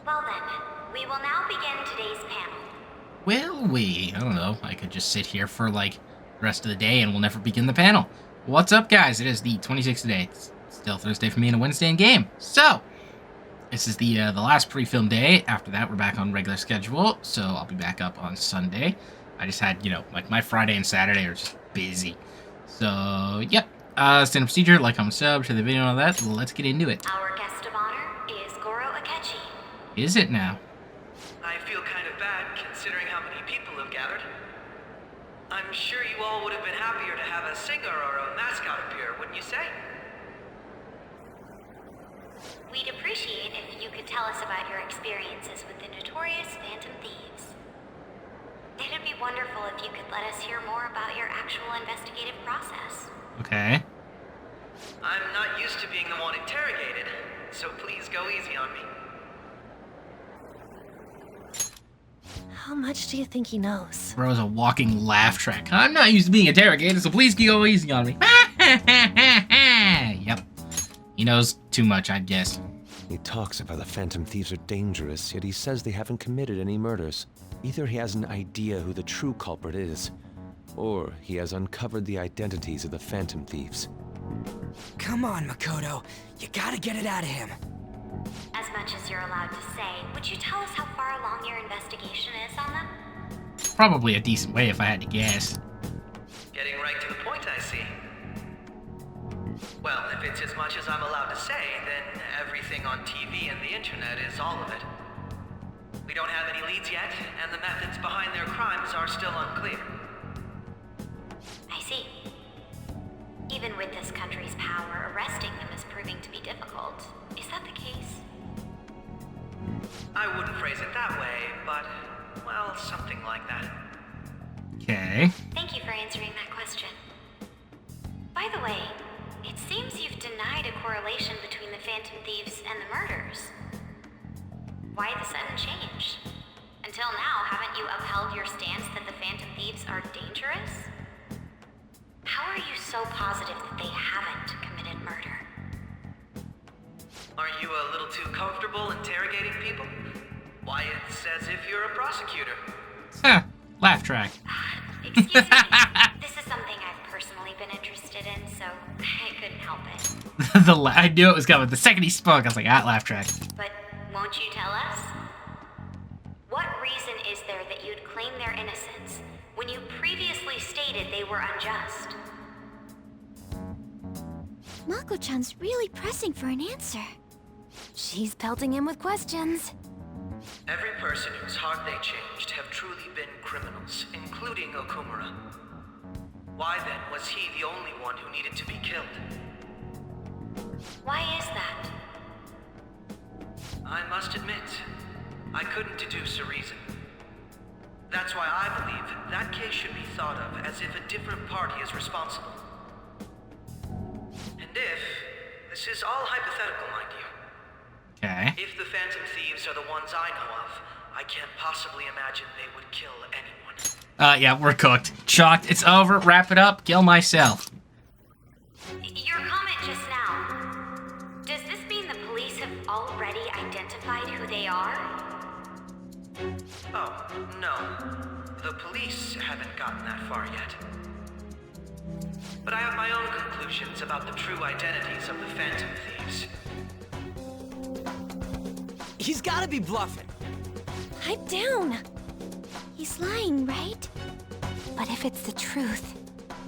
Well then, we will now begin today's panel. I don't know, I could just sit here for like the rest of the day and we'll never begin the panel. What's up, guys? It is the 26th day. It's still Thursday for me and a Wednesday in game. So, this is the last pre-film day. After that, we're back on regular schedule, so I'll be back up on Sunday. I just had, like my Friday and Saturday are just busy. So, yep. Standard procedure, like, comment, sub, share the video and all that. Let's get into it. Our guest of honor is Goro Akechi. Is it now? I feel kind of bad considering how many people have gathered. I'm sure you all would have been happier to have a singer or a mascot appear, wouldn't you say? We'd appreciate if you could tell us about your experiences with the notorious Phantom Thieves. It'd be wonderful if you could let us hear more about your actual investigative process. Okay. I'm not used to being the one interrogated, so please go easy on me. How much do you think he knows? Bro's a walking laugh track. I'm not used to being interrogated, so please go easy on me. Yep. He knows too much, I'd guess. He talks about the Phantom Thieves are dangerous, yet he says they haven't committed any murders. Either he has an idea who the true culprit is, or he has uncovered the identities of the Phantom Thieves. Come on, Makoto. You gotta get it out of him. As much as you're allowed to say, would you tell us how far along your investigation is on them? Probably a decent way if I had to guess. Getting right to the point, I see. Well, if it's as much as I'm allowed to say, then everything on TV and the internet is all of it. We don't have any leads yet, and the methods behind their crimes are still unclear. I see. Even with this country's power, arresting them is proving to be difficult. Is that the case? I wouldn't phrase it that way, but, well, something like that. Okay. Thank you for answering that question. By the way, it seems you've denied a correlation between the Phantom Thieves and the murders. Why the sudden change? Until now, haven't you upheld your stance that the Phantom Thieves are dangerous? How are you so positive that they haven't committed murder? Aren't you a little too comfortable interrogating people? Why, it's as if you're a prosecutor. Huh. Laugh track. Excuse me, this is something I've personally been interested in, so I couldn't help it. I knew it was coming. The second he spoke, I was like, laugh track. But won't you tell us? What reason is there that you'd claim their innocence when you previously stated they were unjust? Mako-chan's really pressing for an answer. She's pelting him with questions. Every person whose heart they changed have truly been criminals, including Okumura. Why then was he the only one who needed to be killed? Why is that? I must admit, I couldn't deduce a reason. That's why I believe that case should be thought of as if a different party is responsible. And this is all hypothetical, mind you. Okay. If the Phantom Thieves are the ones I know of, I can't possibly imagine they would kill anyone. Yeah, we're cooked. Shocked. It's over. Wrap it up. Kill myself. Your comment just now, does this mean the police have already identified who they are? Oh, no. The police haven't gotten that far yet. But I have my own conclusions about the true identities of the Phantom Thieves. He's gotta be bluffing. Pipe down. He's lying, right? But if it's the truth...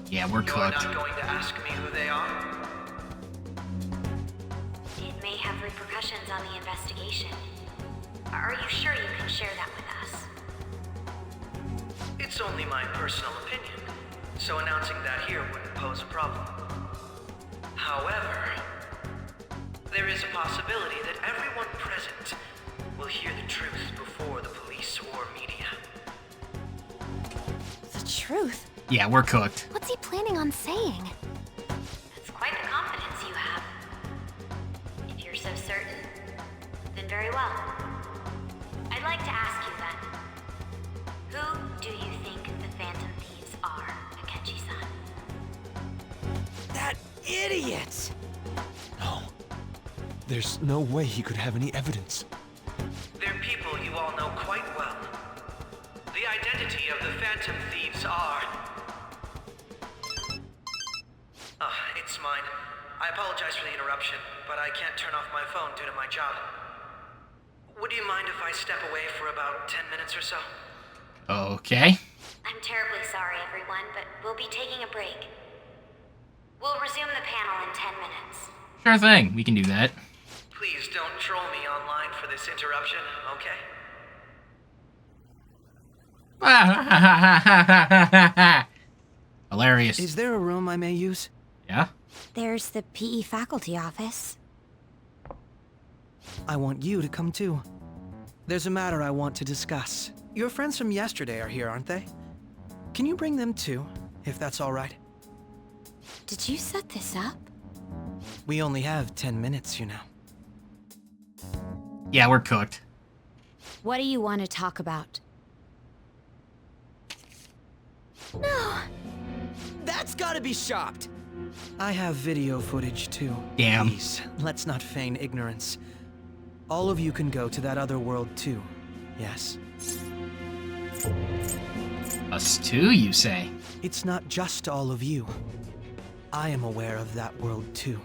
Yeah, we're You're cooked. not going to ask me who they are? It may have repercussions on the investigation. Are you sure you can share that with us? It's only my personal opinion, so announcing that here wouldn't pose a problem. However, there is a possibility that everyone present will hear the truth before the police or media. The truth? Yeah, we're cooked. What's he planning on saying? That's quite the confidence you have. If you're so certain, then very well. I'd like to ask you then, who do you think the Phantom Thieves are, Akechi-san? idiot! No. There's no way he could have any evidence. They're people you all know quite well. The identity of the Phantom Thieves are... it's mine. I apologize for the interruption, but I can't turn off my phone due to my job. Would you mind if I step away for about 10 minutes or so? Okay. I'm terribly sorry, everyone, but we'll be taking a break. We'll resume the panel in 10 minutes. Sure thing. We can do that. Please don't troll me online for this interruption, okay? Hilarious. Is there a room I may use? Yeah? There's the PE faculty office. I want you to come too. There's a matter I want to discuss. Your friends from yesterday are here, aren't they? Can you bring them too, if that's all right? Did you set this up? We only have 10 minutes, you know. Yeah, we're cooked. What do you want to talk about? No! That's gotta be shopped! I have video footage too. Damn. Please, let's not feign ignorance. All of you can go to that other world too, yes? Us too, you say? It's not just all of you. I am aware of that world too.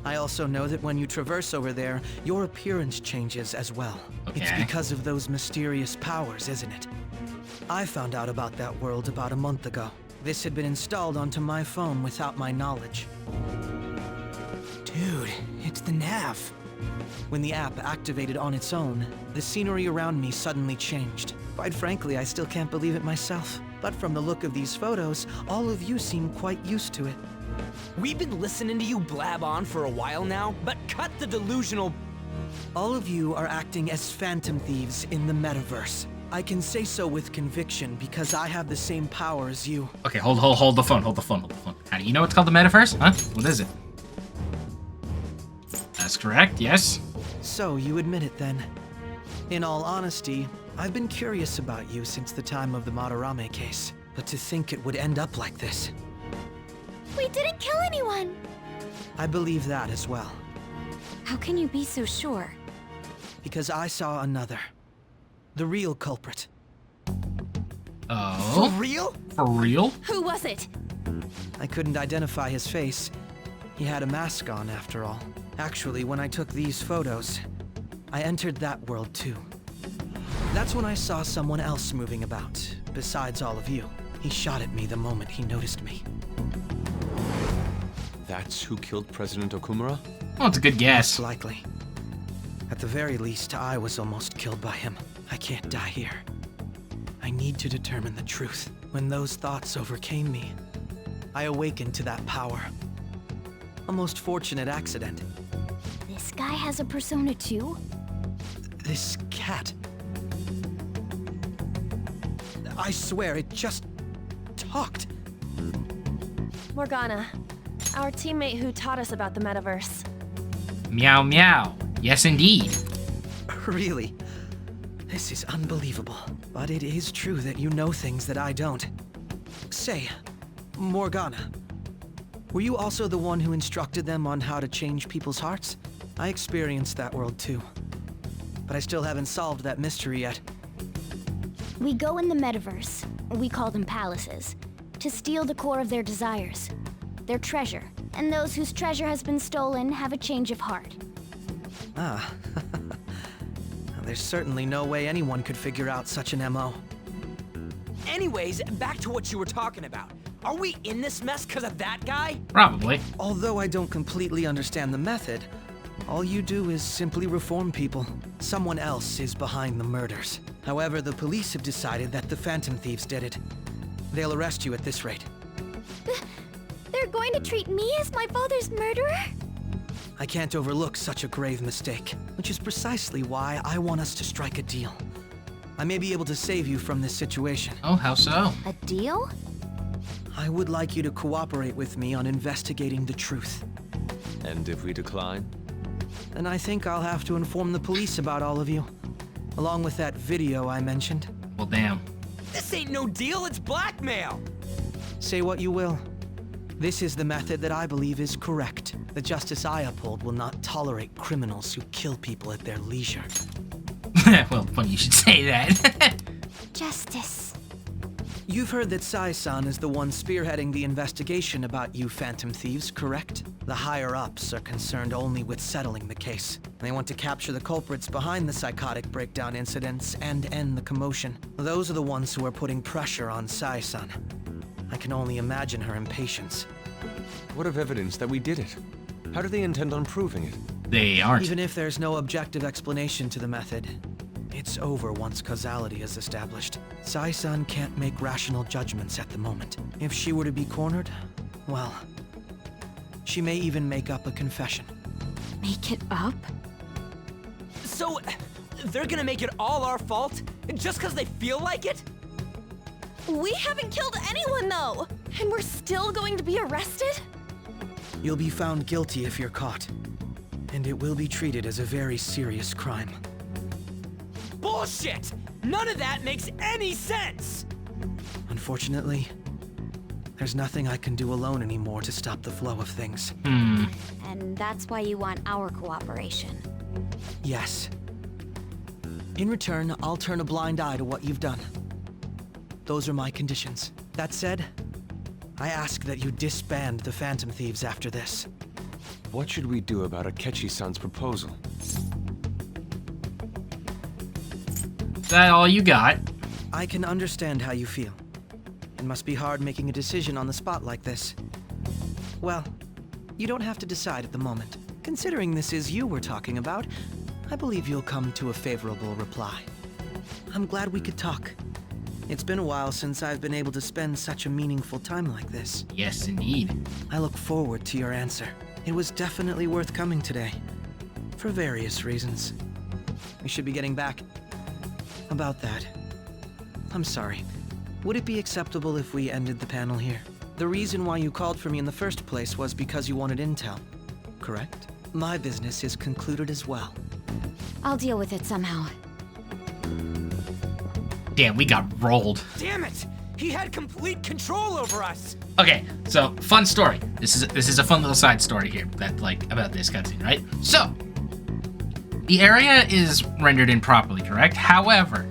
I also know that when you traverse over there, your appearance changes as well. Okay. It's because of those mysterious powers, isn't it? I found out about that world about a month ago. This had been installed onto my phone without my knowledge. Dude, it's the nav. When the app activated on its own, the scenery around me suddenly changed. Quite frankly, I still can't believe it myself. But from the look of these photos, all of you seem quite used to it. We've been listening to you blab on for a while now, but cut the delusional... All of you are acting as phantom thieves in the metaverse. I can say so with conviction because I have the same power as you. Okay, hold the phone. How do you know it's called the metaverse? Huh? What is it? That's correct, yes. So you admit it then. In all honesty, I've been curious about you since the time of the Madarame case. But to think it would end up like this. We didn't kill anyone! I believe that as well. How can you be so sure? Because I saw another. The real culprit. Oh? For real? For real? Who was it? I couldn't identify his face. He had a mask on, after all. Actually, when I took these photos, I entered that world too. That's when I saw someone else moving about, besides all of you. He shot at me the moment he noticed me. That's who killed President Okumura? Well, it's a good guess. Most likely. At the very least, I was almost killed by him. I can't die here. I need to determine the truth. When those thoughts overcame me, I awakened to that power. A most fortunate accident. This guy has a persona too? This cat. I swear, it just talked. Morgana, our teammate who taught us about the metaverse. Meow meow. Yes, indeed. Really? This is unbelievable. But it is true that you know things that I don't. Say, Morgana, were you also the one who instructed them on how to change people's hearts? I experienced that world too. But I still haven't solved that mystery yet. We go in the metaverse, we call them palaces, to steal the core of their desires, their treasure. And those whose treasure has been stolen have a change of heart. Ah. There's certainly no way anyone could figure out such an MO. Anyways, back to what you were talking about. Are we in this mess because of that guy? Probably. Although I don't completely understand the method, all you do is simply reform people. Someone else is behind the murders. However, the police have decided that the Phantom Thieves did it. They'll arrest you at this rate. They're going to treat me as my father's murderer? I can't overlook such a grave mistake, which is precisely why I want us to strike a deal. I may be able to save you from this situation. Oh, how so? A deal? I would like you to cooperate with me on investigating the truth. And if we decline? And I think I'll have to inform the police about all of you, along with that video I mentioned. Well, damn. This ain't no deal, it's blackmail! Say what you will. This is the method that I believe is correct. The justice I uphold will not tolerate criminals who kill people at their leisure. Well, funny you should say that. Justice. You've heard that Sai-san is the one spearheading the investigation about you Phantom Thieves, correct? The higher-ups are concerned only with settling the case. They want to capture the culprits behind the psychotic breakdown incidents and end the commotion. Those are the ones who are putting pressure on Sai-san. I can only imagine her impatience. What of evidence that we did it? How do they intend on proving it? They aren't. Even if there's no objective explanation to the method, it's over once causality is established. Sai-san can't make rational judgments at the moment. If she were to be cornered, well, she may even make up a confession. Make it up? So, they're gonna make it all our fault? Just because they feel like it? We haven't killed anyone, though! And we're still going to be arrested? You'll be found guilty if you're caught, and it will be treated as a very serious crime. Bullshit! None of that makes any sense! Unfortunately, there's nothing I can do alone anymore to stop the flow of things. And that's why you want our cooperation. Yes. In return, I'll turn a blind eye to what you've done. Those are my conditions. That said, I ask that you disband the Phantom Thieves after this. What should we do about Akechi-san's proposal? Is that all you got? I can understand how you feel. It must be hard making a decision on the spot like this. Well, you don't have to decide at the moment. Considering this is you we're talking about, I believe you'll come to a favorable reply. I'm glad we could talk. It's been a while since I've been able to spend such a meaningful time like this. Yes, indeed. I look forward to your answer. It was definitely worth coming today. For various reasons. We should be getting back. About that, I'm sorry. Would it be acceptable if we ended the panel here? The reason why you called for me in the first place was because you wanted intel, correct? My business is concluded as well. I'll deal with it somehow. Damn, we got rolled. Damn it! He had complete control over us! Okay, so fun story. This is a fun little side story here that about this cutscene, right? So the area is rendered in properly, correct? However,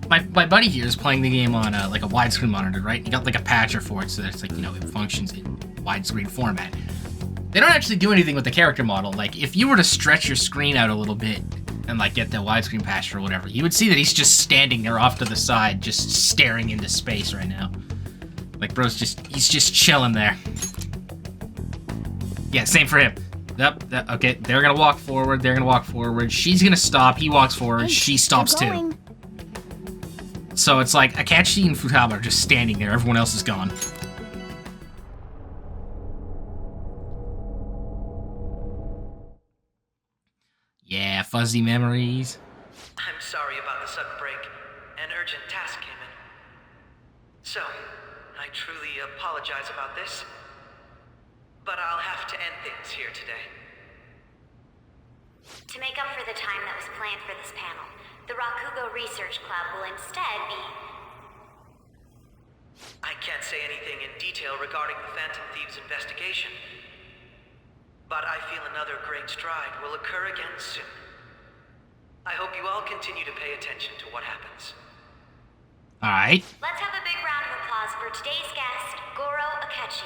my buddy here is playing the game on a widescreen monitor, right? He got like a patcher for it, so that it's it functions in widescreen format. They don't actually do anything with the character model. Like if you were to stretch your screen out a little bit and get that widescreen patch or whatever, you would see that he's just standing there off to the side, just staring into space right now. Bro's he's just chilling there. Yeah, same for him. Yep, okay, they're gonna walk forward, she's gonna stop, he walks forward, Hey, she stops they're too. going. So it's like Akechi and Futaba are just standing there, everyone else is gone. Yeah, fuzzy memories. I'm sorry about the sudden break. An urgent task came in. So, I truly apologize about this. But I'll have to end things here today. To make up for the time that was planned for this panel, the Rakugo Research Club will instead be... I can't say anything in detail regarding the Phantom Thieves investigation. But I feel another great stride will occur again soon. I hope you all continue to pay attention to what happens. Alright. Let's have a big round of applause for today's guest, Goro Akechi.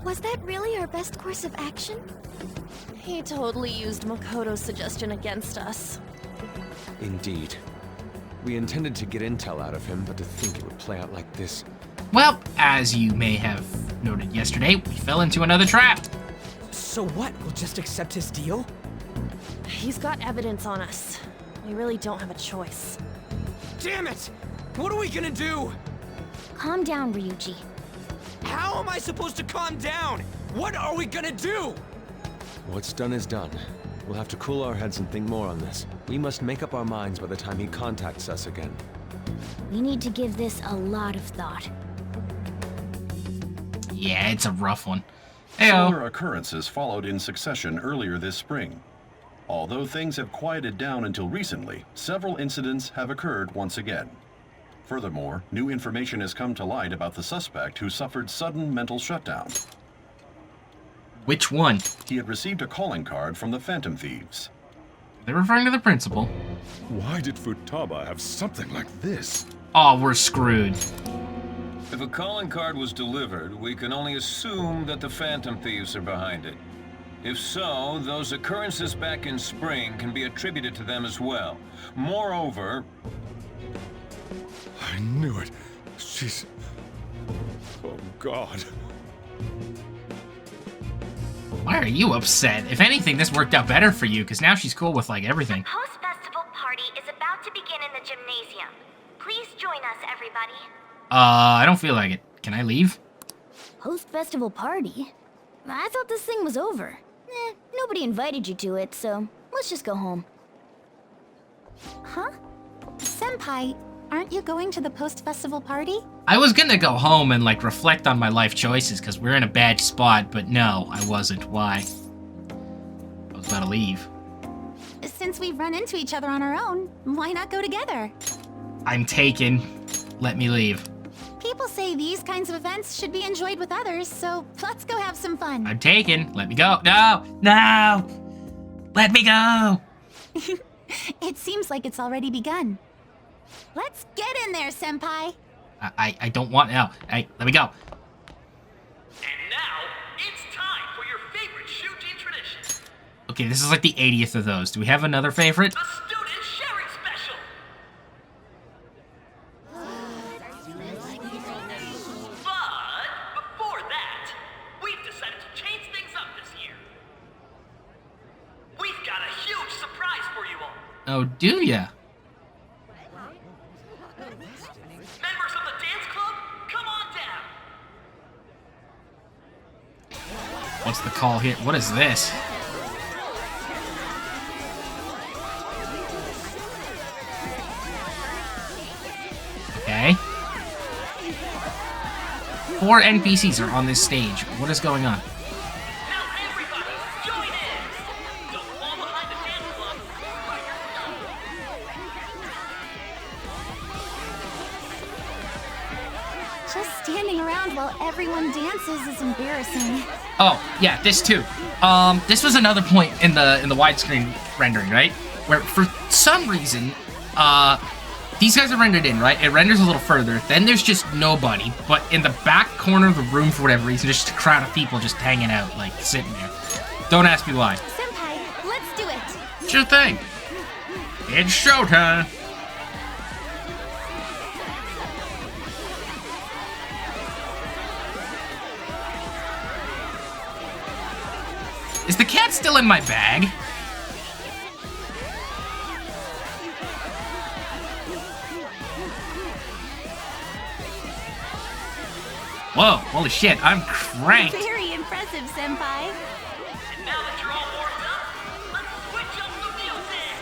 Was that really our best course of action? He totally used Makoto's suggestion against us. Indeed. We intended to get intel out of him, but to think it would play out like this. Well, as you may have noted yesterday, we fell into another trap. So what? We'll just accept his deal? He's got evidence on us. We really don't have a choice. Damn it! What are we gonna do? Calm down, Ryuji. How am I supposed to calm down? What are we gonna do? What's done is done. We'll have to cool our heads and think more on this. We must make up our minds by the time he contacts us again. We need to give this a lot of thought. Yeah, it's a rough one. Heyo. Similar occurrences followed in succession earlier this spring. Although things have quieted down until recently, several incidents have occurred once again. Furthermore, new information has come to light about the suspect who suffered sudden mental shutdown. Which one? He had received a calling card from the Phantom Thieves. They're referring to the principal. Why did Thta have something like this? Oh, we're screwed. If a calling card was delivered, we can only assume that the Phantom Thieves are behind it. If so, those occurrences back in spring can be attributed to them as well. Moreover... I knew it. She's... Oh, God. Why are you upset? If anything, this worked out better for you, because now she's cool with, like, everything. The post-festival party is about to begin in the gymnasium. Please join us, everybody. I don't feel like it. Can I leave? Post-festival party? I thought this thing was over. Nobody invited you to it, so let's just go home. Huh? Senpai, aren't you going to the post-festival party? I was gonna go home and, like, reflect on my life choices, because we're in a bad spot, but no, I wasn't. Why? I was about to leave. Since we've run into each other on our own, why not go together? I'm taken. Let me leave. People say these kinds of events should be enjoyed with others, so let's go have some fun. I'm taken. Let me go. No! No! Let me go! It seems like it's already begun. Let's get in there, Senpai. I don't want... No. Hey, let me go. And now, it's time for your favorite Shuji tradition. Okay, this is like the 80th of those. Do we have another favorite? The student sharing special. But before that, we've decided to change things up this year. We've got a huge surprise for you all. Oh, do ya? Members of the dance club, come on down. What's the call here? What is this? Okay. 4 NPCs are on this stage. What is going on? Now everybody, join in. Don't fall behind the dance club. Just standing around while everyone dances is embarrassing. Oh, yeah, this too. This was another point in the widescreen rendering, right? Where for some reason, these guys are rendered in, right? It renders a little further. Then there's just nobody, but in the back corner of the room, for whatever reason, there's just a crowd of people just hanging out, like sitting there. Don't ask me why. Senpai, let's do it. Sure thing. It's showtime. Is the cat still in my bag? Whoa, holy shit, I'm cranked. Very impressive, Senpai. And now that you're all warmed up, let's switch up the music.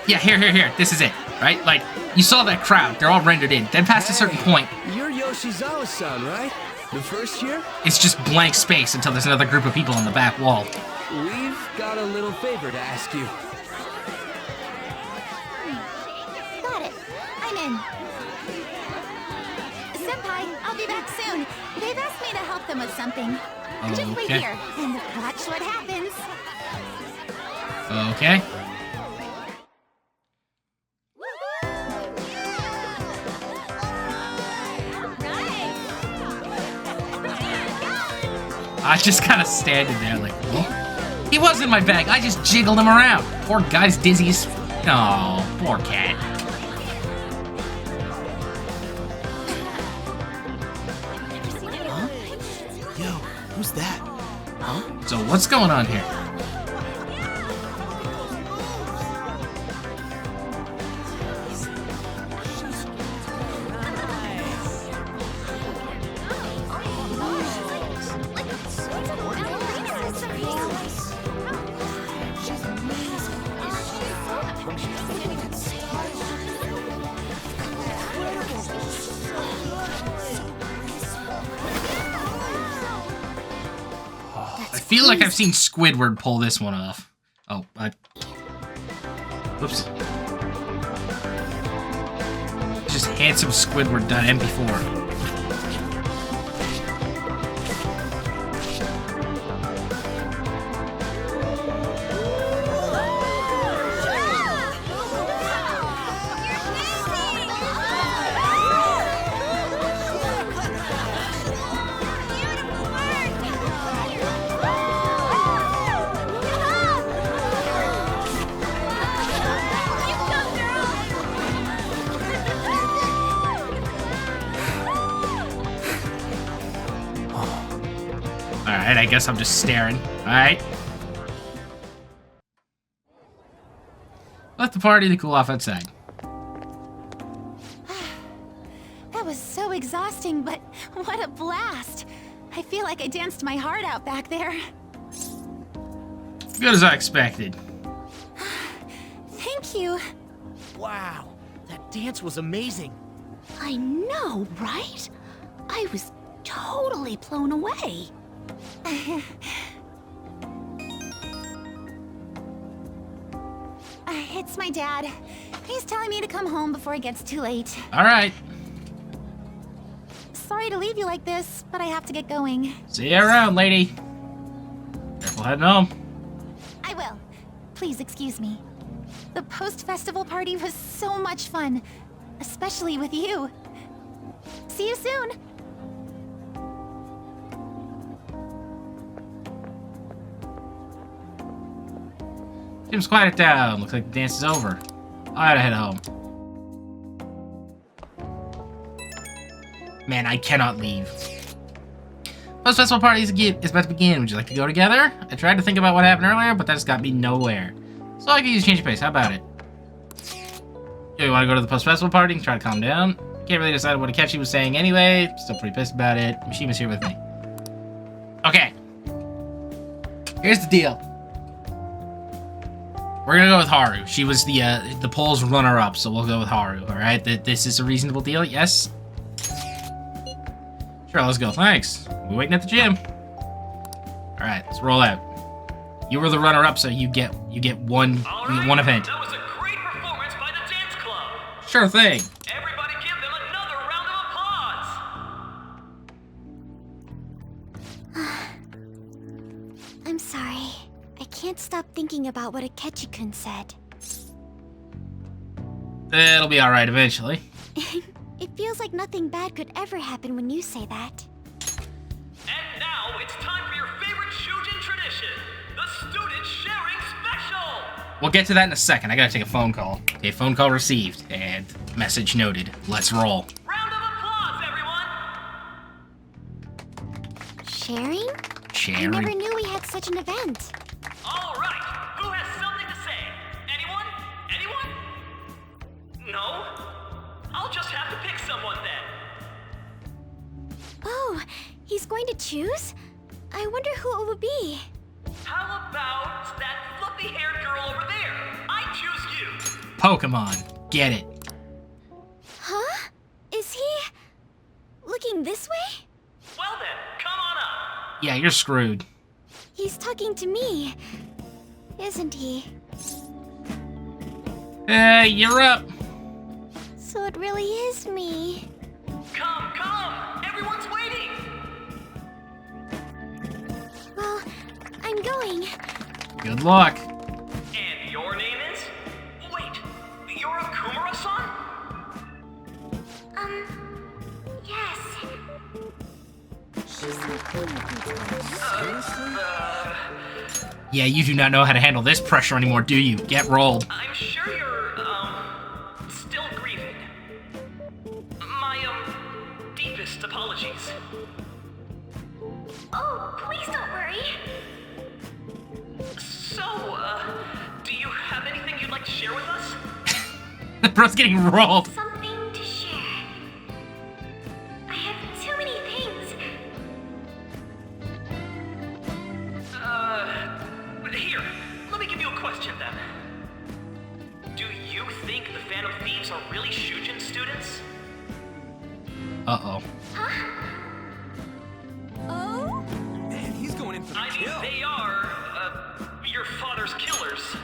Yeah, here. This is it, right? Like, you saw that crowd. They're all rendered in. Then past a certain point, You're Yoshizawa-san, right? The first year? it's just blank space until there's another group of people on the back wall. We've got a little favor to ask you. Got it. I'm in. Senpai, I'll be back soon. They've asked me to help them with something. Just wait Okay. here and watch what happens. Okay. I just kind of standing there like, what? He was in my bag. I just jiggled him around. Poor guy's dizzy as... Oh, poor cat. Yo, who's that? So what's going on here? I feel like I've seen Squidward pull this one off. Oh, Oops. It's just handsome Squidward.mp4. Alright, I guess I'm just staring. Alright. Left the party to cool off outside. That was so exhausting, but what a blast! I feel like I danced my heart out back there. Good as I expected. Thank you. Wow, that dance was amazing. I know, right? I was totally blown away. It's my dad. He's telling me to come home before it gets too late. Alright. Sorry to leave you like this, but I have to get going. See you around, lady. Careful heading home. I will. Please excuse me. The post-festival party was so much fun, especially with you. See you soon. Jim's quiet it down. Looks like the dance is over. I gotta head home. Man, I cannot leave. Post-festival party is about to begin. Would you like to go together? I tried to think about what happened earlier, but that just got me nowhere. So I could use a change of pace. How about it? Yeah, you want to go to the post-festival party and try to calm down? Can't really decide what Akechi was saying anyway. Still pretty pissed about it. Mishima's here with me. Okay. Here's the deal. We're gonna go with Haru. She was the poll's runner-up, so we'll go with Haru. All right, this is a reasonable deal. Yes. Sure, let's go. Thanks. We're waiting at the gym. All right, let's roll out. You were the runner-up, so you get one event. That was a great performance by the dance club. Sure thing. Everybody give them another round of applause. I'm sorry. I can't stop thinking about what Akechi-kun said. It'll be all right eventually. It feels like nothing bad could ever happen when you say that. And now it's time for your favorite Shujin tradition, the student sharing special. We'll get to that in a second. I gotta take a phone call. Okay, phone call received and message noted. Let's roll. Round of applause, everyone. Sharing? Sharing. I never knew we had such an event. All right, who has something to say? Anyone? Anyone? No? I'll just have to pick someone then. Oh, he's going to choose? I wonder who it would be. How about that fluffy-haired girl over there? I choose you. Pokemon. Get it. Huh? Is he looking this way? Well then, come on up. Yeah, you're screwed. He's talking to me, isn't he? Hey, you're up. So it really is me. Come, come! Everyone's waiting! Well, I'm going. Good luck. And your name is? Wait, you're Kumura-san? Yes. Yeah, you do not know how to handle this pressure anymore, do you? Get rolled. I'm sure you're, still grieving. My, deepest apologies. Oh, please don't worry. So, do you have anything you'd like to share with us? The bro's getting rolled. Something to share. I have too many things. Here, let me give you a question then. Do you think the Phantom Thieves are really Shujin students? Uh-oh. Oh? Man, he's going in for the kill. They are, your father's killers.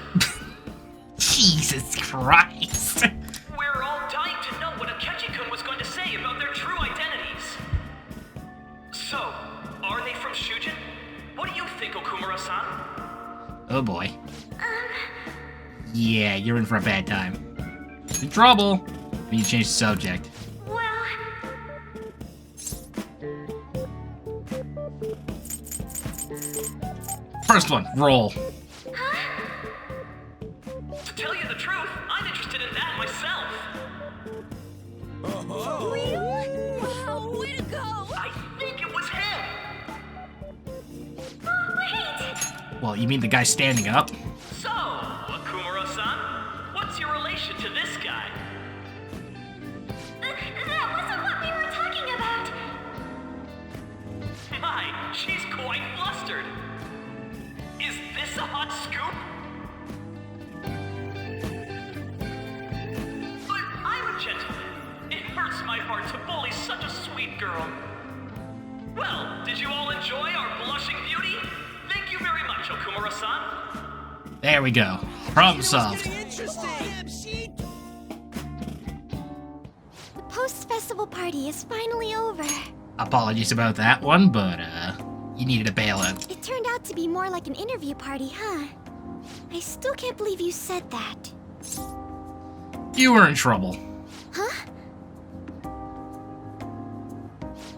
Jesus Christ. We're all dying to know what Akechi-kun was going to say about their true identities. So, are they from Shujin? What do you think, Okumura-san? Oh boy. Yeah, you're in for a bad time. In trouble. We need to change the subject. Well, First one, roll. To tell you the truth, I'm interested in that myself. Wow, way to go! I think it was him. oh, wait! Well, you mean the guy standing up? So, Okumura-san, what's your relation to this guy? That wasn't what we were talking about. My, she's quite flustered. Is this a hot scoop? But I'm a gentleman. It hurts my heart to bully such a sweet girl. Well, did you all enjoy our blushing beauty? Thank you very much, Okumura-san. There we go. Problem solved. The post-festival party is finally over. Apologies about that one, but, you needed a bailout. It turned out to be more like an interview party, huh? I still can't believe you said that. You were in trouble. Huh?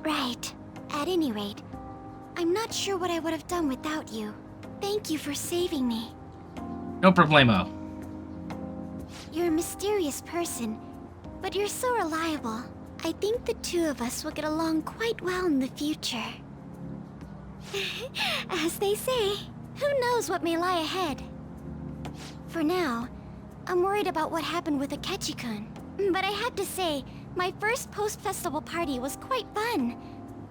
Right. At any rate, I'm not sure what I would have done without you. Thank you for saving me. No problemo. You're a mysterious person, but you're so reliable. I think the two of us will get along quite well in the future. As they say, who knows what may lie ahead? For now, I'm worried about what happened with Akechi-kun. But I have to say, my first post-festival party was quite fun.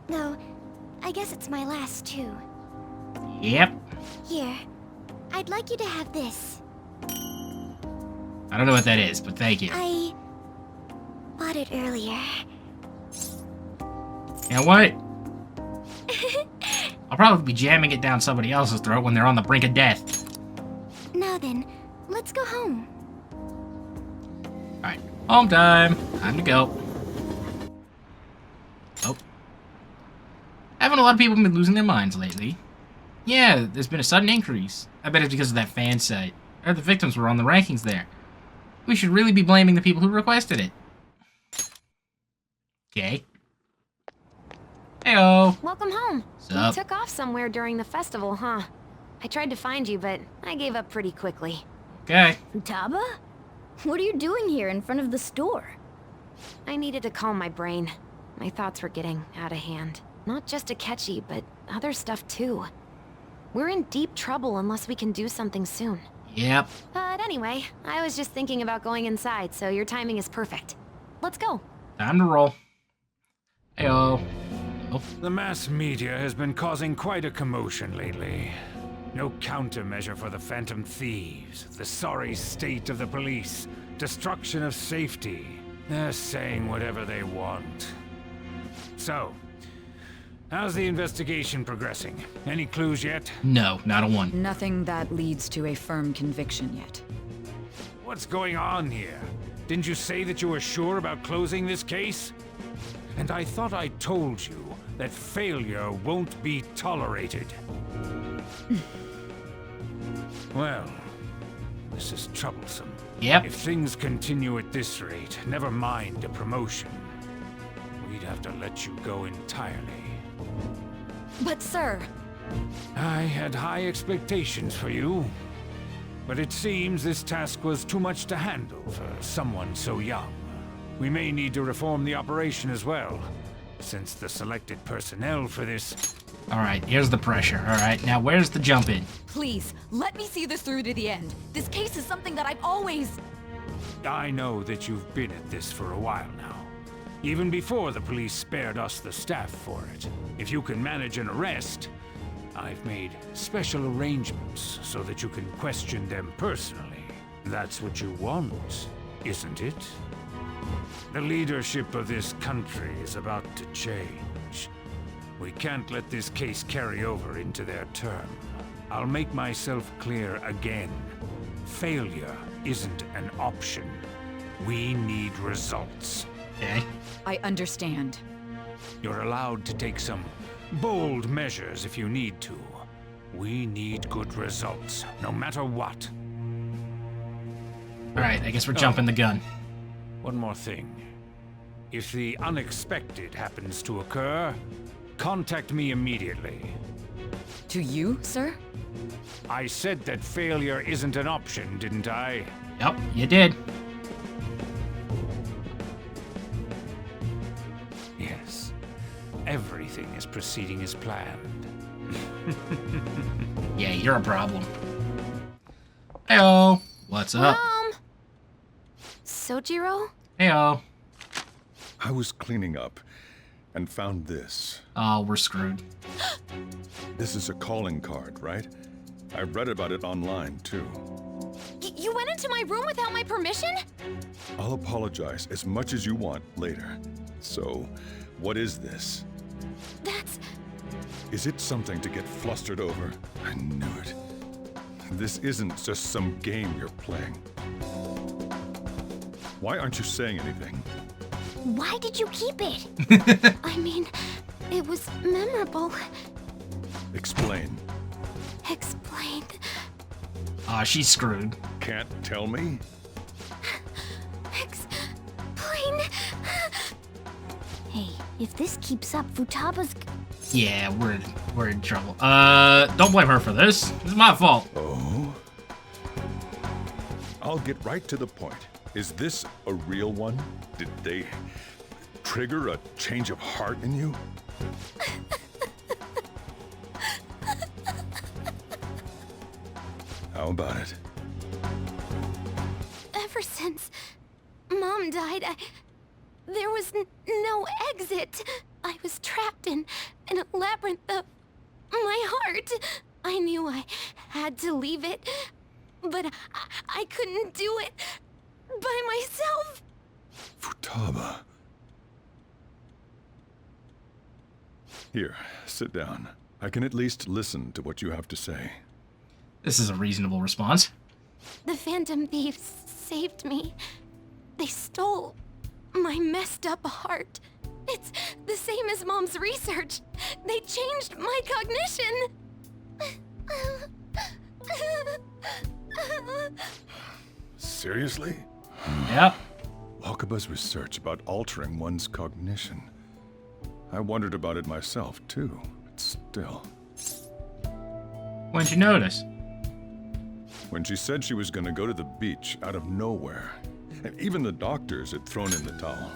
Though, I guess it's my last too. Yep. Here, I'd like you to have this. I don't know what that is, but thank you. I bought it earlier. You know what? I'll probably be jamming it down somebody else's throat when they're on the brink of death. Now then, let's go home. Alright, home time. Time to go. Oh. Haven't a lot of people been losing their minds lately? Yeah, there's been a sudden increase. I bet it's because of that fan site. Or the victims were on the rankings there. We should really be blaming the people who requested it. Okay. Heyo. Welcome home. What's You up? took off somewhere during the festival, huh? I tried to find you, but I gave up pretty quickly. Okay. Futaba? What are you doing here in front of the store? I needed to calm my brain. My thoughts were getting out of hand. Not just Akechi, but other stuff too. We're in deep trouble unless we can do something soon. Yep. But anyway, I was just thinking about going inside, so your timing is perfect. Let's go. Time to roll. Heyo. Oh. The mass media has been causing quite a commotion lately. No countermeasure for the Phantom Thieves, the sorry state of the police, destruction of safety. They're saying whatever they want. So, how's the investigation progressing? Any clues yet? No, not a one. Nothing that leads to a firm conviction yet. What's going on here? Didn't you say that you were sure about closing this case? And I thought I told you that failure won't be tolerated. Well, this is troublesome. Yep. If things continue at this rate, never mind a promotion. We'd have to let you go entirely. But sir... I had high expectations for you. But it seems this task was too much to handle for someone so young. We may need to reform the operation as well, since the selected personnel for this... Alright, here's the pressure. Alright, now where's the jump in? Please, let me see this through to the end. This case is something that I've always... I know that you've been at this for a while now. Even before the police spared us the staff for it. If you can manage an arrest, I've made special arrangements so that you can question them personally. That's what you want, isn't it? The leadership of this country is about to change. We can't let this case carry over into their term. I'll make myself clear again. Failure isn't an option. We need results. Okay. I understand. You're allowed to take some bold measures if you need to. We need good results, no matter what. Alright, I guess we're jumping the gun. One more thing. If the unexpected happens to occur, contact me immediately. To you, sir? I said that failure isn't an option, didn't I? Yep, you did. Yes. Everything is proceeding as planned. Yeah, you're a problem. Heyo. What's up? Mom! Sojiro? Heyo. I was cleaning up and found this. Oh, we're screwed. This is a calling card, right? I read about it online, too. You went into my room without my permission? I'll apologize as much as you want later. So, what is this? That's... Is it something to get flustered over? I knew it. This isn't just some game you're playing. Why aren't you saying anything? Why did you keep it? I mean, it was memorable. Explain. Explain. Aw, she's screwed. Can't tell me? Explain. Hey, if this keeps up, Futaba's... Yeah, we're in trouble. Don't blame her for this. This is my fault. Oh? I'll get right to the point. Is this a real one? Did they trigger a change of heart in you? How about it? Ever since Mom died, there was no exit. I was trapped in a labyrinth of my heart. I knew I had to leave it, but I couldn't do it by myself. Futaba. Here, sit down. I can at least listen to what you have to say. This is a reasonable response. The Phantom Thieves saved me. They stole my messed up heart. It's the same as Mom's research. They changed my cognition. Seriously? Yep. Wakaba's research about altering one's cognition. I wondered about it myself, too, but still. When'd you notice? When she said she was gonna go to the beach out of nowhere. And even the doctors had thrown in the towel.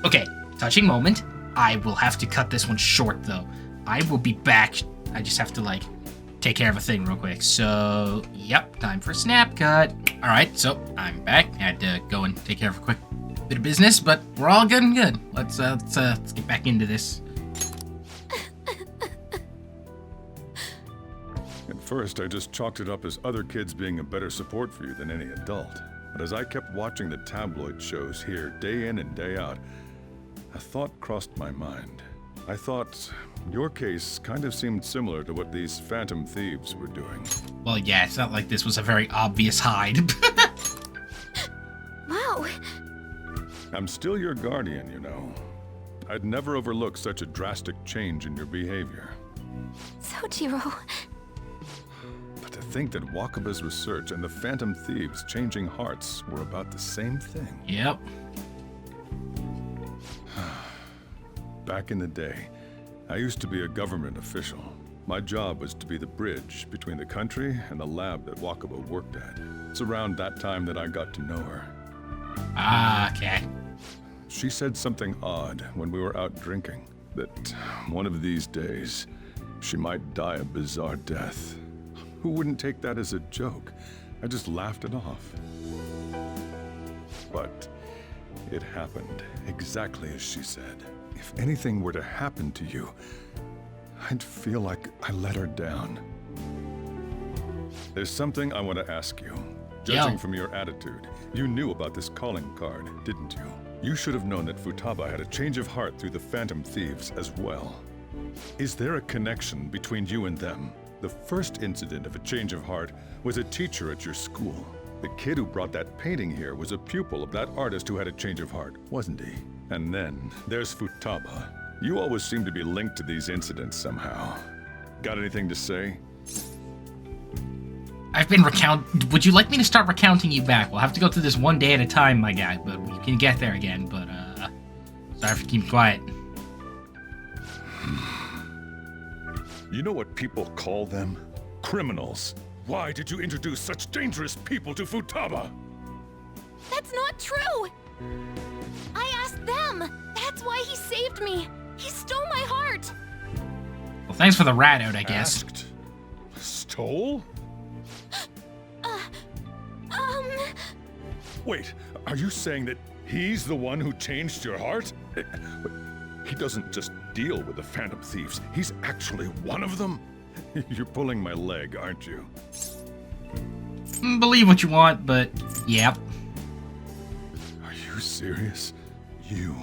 Okay, touching moment. I will have to cut this one short, though. I will be back. I just have to, like, take care of a thing real quick. So, yep, time for snap cut. All right, so I'm back. I had to go and take care of a quick bit of business, but we're all good and good. Let's get back into this. At first, I just chalked it up as other kids being a better support for you than any adult. But as I kept watching the tabloid shows here day in and day out, a thought crossed my mind. I thought your case kind of seemed similar to what these Phantom Thieves were doing. Well, yeah, it's not like this was a very obvious hide. Wow. I'm still your guardian, you know. I'd never overlook such a drastic change in your behavior. Sojiro. But to think that Wakaba's research and the Phantom Thieves changing hearts were about the same thing. Yep. Back in the day, I used to be a government official. My job was to be the bridge between the country and the lab that Wakaba worked at. It's around that time that I got to know her. Ah, okay. She said something odd when we were out drinking, that one of these days, she might die a bizarre death. Who wouldn't take that as a joke? I just laughed it off. But it happened exactly as she said. If anything were to happen to you, I'd feel like I let her down. There's something I want to ask you. Judging from your attitude, you knew about this calling card, didn't you? You should have known that Futaba had a change of heart through the Phantom Thieves as well. Is there a connection between you and them? The first incident of a change of heart was a teacher at your school. The kid who brought that painting here was a pupil of that artist who had a change of heart, wasn't he? And then there's Futaba. You always seem to be linked to these incidents somehow. Got anything to say? I've been Would you like me to start recounting you back? We'll have to go through this one day at a time, my guy, but we can get there again, but, sorry for keeping quiet. You know what people call them? Criminals. Why did you introduce such dangerous people to Futaba? That's not true! I asked them! That's why he saved me! He stole my heart! Well, thanks for the rat out, I guess. Asked? Stole? Wait, are you saying that he's the one who changed your heart? He doesn't just deal with the Phantom Thieves, he's actually one of them? You're pulling my leg, aren't you? Believe what you want, but yep. Are you serious? You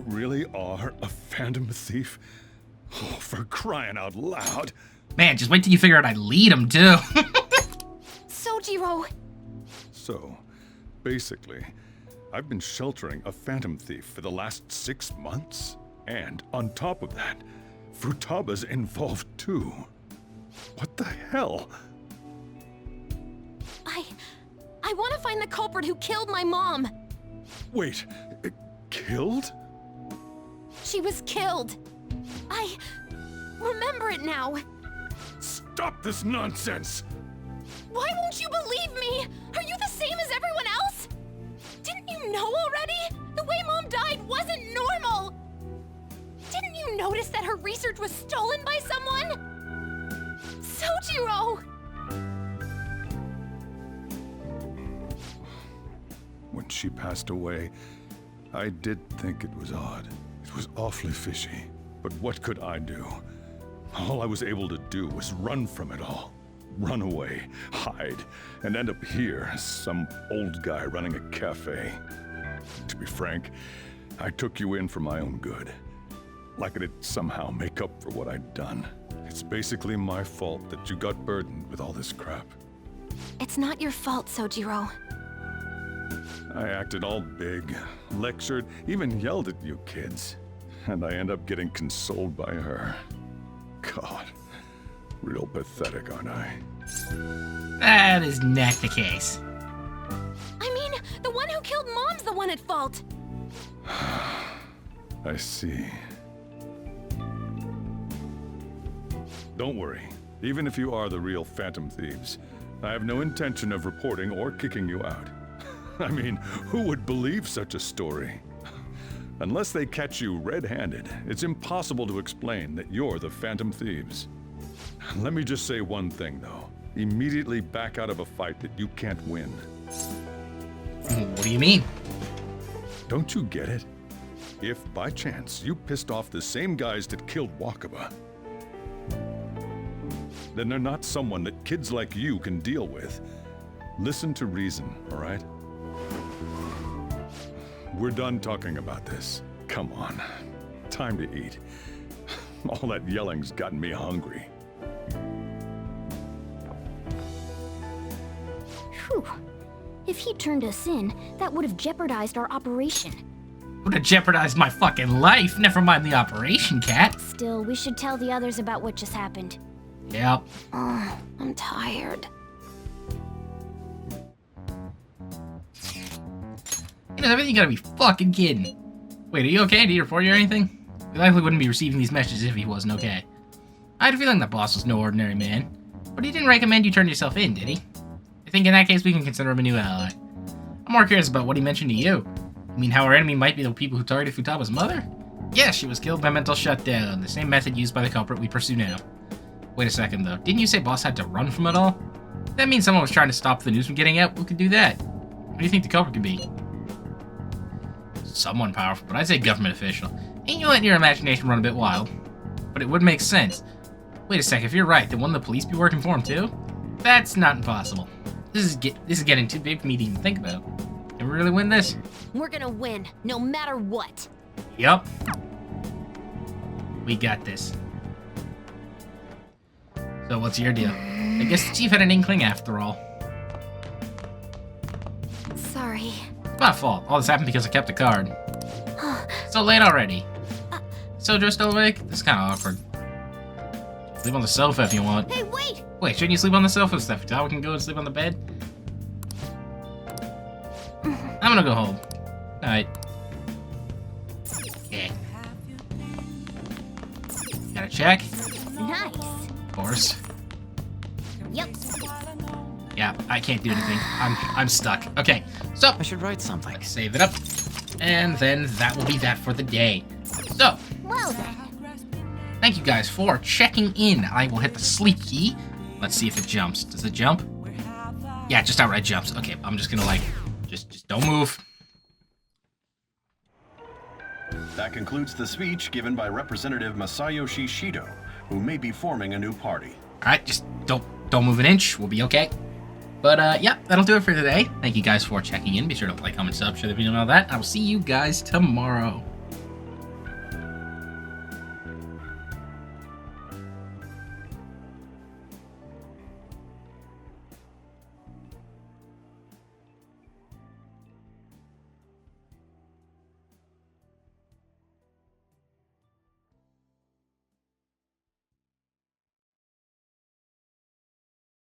really are a Phantom Thief? Oh, for crying out loud. Man, just wait till you figure out I lead him, too. Sojiro! So, basically, I've been sheltering a Phantom Thief for the last 6 months. And on top of that, Futaba's involved too. What the hell? I want to find the culprit who killed my mom! Wait, killed? She was killed! I remember it now! Stop this nonsense! Why won't you believe me? Are you the same as everyone else? Didn't you know already? The way Mom died wasn't normal! Didn't you notice that her research was stolen by someone? Sojiro! When she passed away, I did think it was odd. It was awfully fishy. But what could I do? All I was able to do was run from it all. Run away, hide, and end up here as some old guy running a cafe. To be frank, I took you in for my own good. Like it'd somehow make up for what I'd done. It's basically my fault that you got burdened with all this crap. It's not your fault, Sojiro. I acted all big, lectured, even yelled at you kids. And I end up getting consoled by her. God, real pathetic, aren't I? That is not the case. I mean, the one who killed Mom's the one at fault. I see. Don't worry. Even if you are the real Phantom Thieves, I have no intention of reporting or kicking you out. I mean, who would believe such a story? Unless they catch you red-handed, it's impossible to explain that you're the Phantom Thieves. Let me just say one thing, though. Immediately back out of a fight that you can't win. What do you mean? Don't you get it? If, by chance, you pissed off the same guys that killed Wakaba, then they're not someone that kids like you can deal with. Listen to reason, all right? We're done talking about this. Come on. Time to eat. All that yelling's gotten me hungry. Whew. If he turned us in, that would have jeopardized our operation. Would have jeopardized my fucking life, never mind the operation, cat. Still, we should tell the others about what just happened. Yep. Oh, I'm tired. You know, you gotta be fucking kidding. Wait, are you okay? Did he report you or anything? We likely wouldn't be receiving these messages if he wasn't okay. I had a feeling that boss was no ordinary man. But he didn't recommend you turn yourself in, did he? I think in that case we can consider him a new ally. I'm more curious about what he mentioned to you. You mean how our enemy might be the people who targeted Futaba's mother? Yes, she was killed by mental shutdown, the same method used by the culprit we pursue now. Wait a second though, didn't you say boss had to run from it all? That means someone was trying to stop the news from getting out. Who could do that? What do you think the culprit could be? Someone powerful, but I'd say government official. Ain't you letting your imagination run a bit wild? But it would make sense. Wait a sec, if you're right, then wouldn't the police be working for him too? That's not impossible. This is getting too big for me to even think about. Can we really win this? We're gonna win, no matter what. Yup. We got this. So what's your deal? I guess the chief had an inkling after all. sorry. It's my fault. All this happened because I kept the card. So late already. Sojo's still awake? This is kind of awkward. Sleep on the sofa if you want. Hey, wait! Wait, shouldn't you sleep on the sofa and stuff? Thta can go and sleep on the bed? I'm gonna go home. Alright. Yeah. Gotta check. Nice. Of course. Yep. Yeah, I can't do anything. I'm stuck. Okay, so I should write something. let's save it up. And then that will be that for the day. So, Well then. thank you guys for checking in. I will hit the sleep key. Let's see if it jumps. Does it jump? Yeah, it just outright jumps. Okay, I'm just gonna like, just don't move. That concludes the speech given by Representative Masayoshi Shido, who may be forming a new party. Alright, just don't move an inch. We'll be okay. But, yeah, that'll do it for today. Thank you guys for checking in. Be sure to like, comment, sub, share the video and all that. I will see you guys tomorrow.